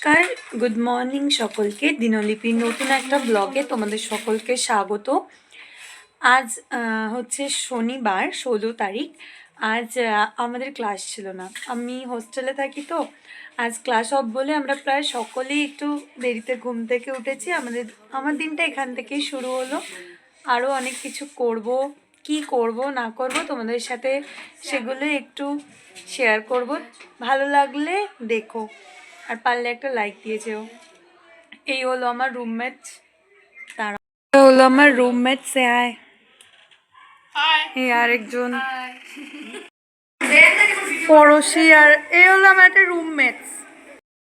নমস্কার, good morning সকলকে। দিনলিপির নতুন একটা ব্লগে তোমাদের সকলকে স্বাগত। আজ হচ্ছে শনিবার 16 তারিখ। আজ আমাদের ক্লাস ছিল না, আমি হোস্টেলে থাকি তো আজ ক্লাস অফ বলে আমরা প্রায় সকলেই একটু দেরিতে ঘুম থেকে উঠেছি। আমার দিনটা এখান থেকেই শুরু হলো। আরও অনেক কিছু করব, কি করব না করব তোমাদের সাথে সেগুলো একটু শেয়ার করব। ভালো লাগলে দেখো, আর পারলে একটা লাইক দিয়ে যেও। এই হলো আমার রুমমেটস, তারা হলো আমার রুমমেটস। আয় এই আরেকজন পড়োশি, আর এই হলো আমার একটা রুমমেটস,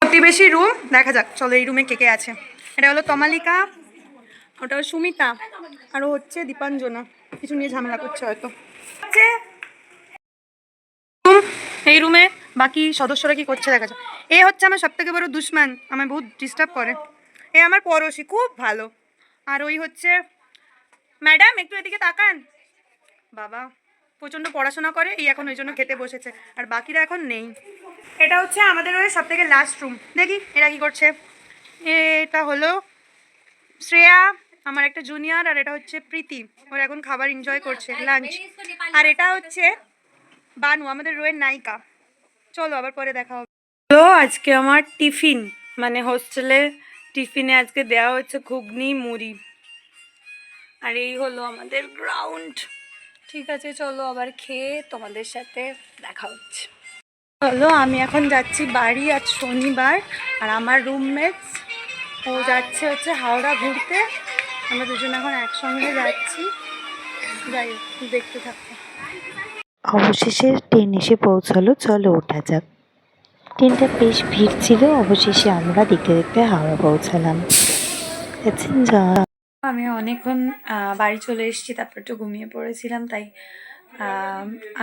প্রতিবেশী রুম। দেখা যাক, চলো এই রুমে কে কে আছে। এটা হলো তমালিকা, ওটা হলো সুমিতা, আরও হচ্ছে দীপাঞ্জনা, কিছু নিয়ে ঝামেলা করছে হয়তো। এই রুমে বাকি সদস্যরা কি করছে দেখা যাক। এ হচ্ছে আমার সবথেকে বড় দুশ্মন, আমায় বহুত ডিস্টার্ব করে। এ আমার পড়োশি, খুব ভালো। আর ওই হচ্ছে ম্যাডাম, একটু এদিকে তাকান। বাবা প্রচণ্ড পড়াশোনা করে, এই এখন ওই জন্য খেতে বসেছে, আর বাকিরা এখন নেই। এটা হচ্ছে আমাদের ওই সব থেকে লাস্ট রুম। দেখি এরা কি করছে। এটা হলো শ্রেয়া, আমার একটা জুনিয়র, আর এটা হচ্ছে প্রীতি, ওরা এখন খাবার এনজয় করছে, লাঞ্চ। আর এটা হচ্ছে বানু, আমাদের রোয়ের নায়িকা। চলো আবার পরে দেখা হবে। তো আজকে আমার টিফিন, মানে হোস্টেলে টিফিনে আজকে দেওয়া হচ্ছে ঘুগনি মুড়ি। আর এই হলো আমাদের গ্রাউন্ড। ঠিক আছে, চলো আবার খেয়ে তোমাদের সাথে দেখা হচ্ছে। চলো আমি এখন যাচ্ছি বাড়ি, আজ শনিবার। আর আমার রুমমেটস ও যাচ্ছে হচ্ছে হাওড়া ঘুরতে। আমরা দুজন এখন একসঙ্গে যাচ্ছি, যাই হোক দেখতে থাকবো। অবশেষে ট্রেন এসে পৌঁছালো, চলো ওঠা যাক। ট্রেনটা বেশ ভিড় ছিল, অবশেষে আমরা দেখতে দেখতে হাওড়া পৌঁছালাম। আমি অনেকক্ষণ বাড়ি চলে এসেছি, তারপর একটু ঘুমিয়ে পড়েছিলাম, তাই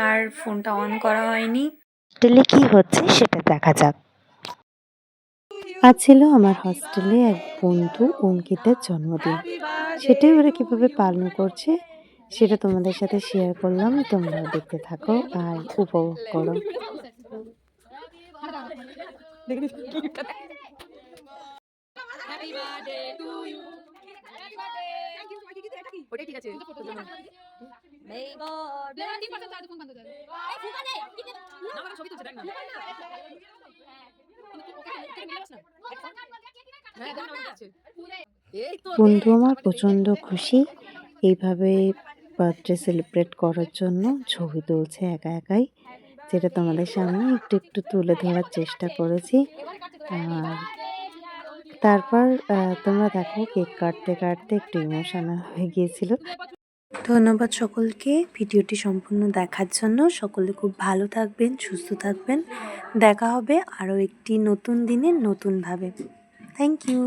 আর ফোনটা অন করা হয়নি। হোস্টেলে কি হচ্ছে সেটা দেখা যাক। আজ ছিল আমার হস্টেলে এক বন্ধু অঙ্কিতার জন্মদিন, সেটাই ওরা কিভাবে পালন করছে সেটা তোমাদের সাথে শেয়ার করলাম। তোমরাও দেখতে থাকো আর উপভোগ করো। বন্ধু আমার প্রচন্ড খুশি, এইভাবে বার্থডে সেলিব্রেট করার জন্য ছবি তুলছে একা একাই, যেটা তোমাদের সামনে একটু একটু তুলে ধরার চেষ্টা করেছি। আর তারপর তোমরা দেখো কেক কাটতে কাটতে একটু ইমোশনাল হয়ে গিয়েছিল। ধন্যবাদ সকলকে ভিডিওটি সম্পূর্ণ দেখার জন্য। সকলে খুব ভালো থাকবেন, সুস্থ থাকবেন। দেখা হবে আরও একটি নতুন দিনে নতুনভাবে। Thank you.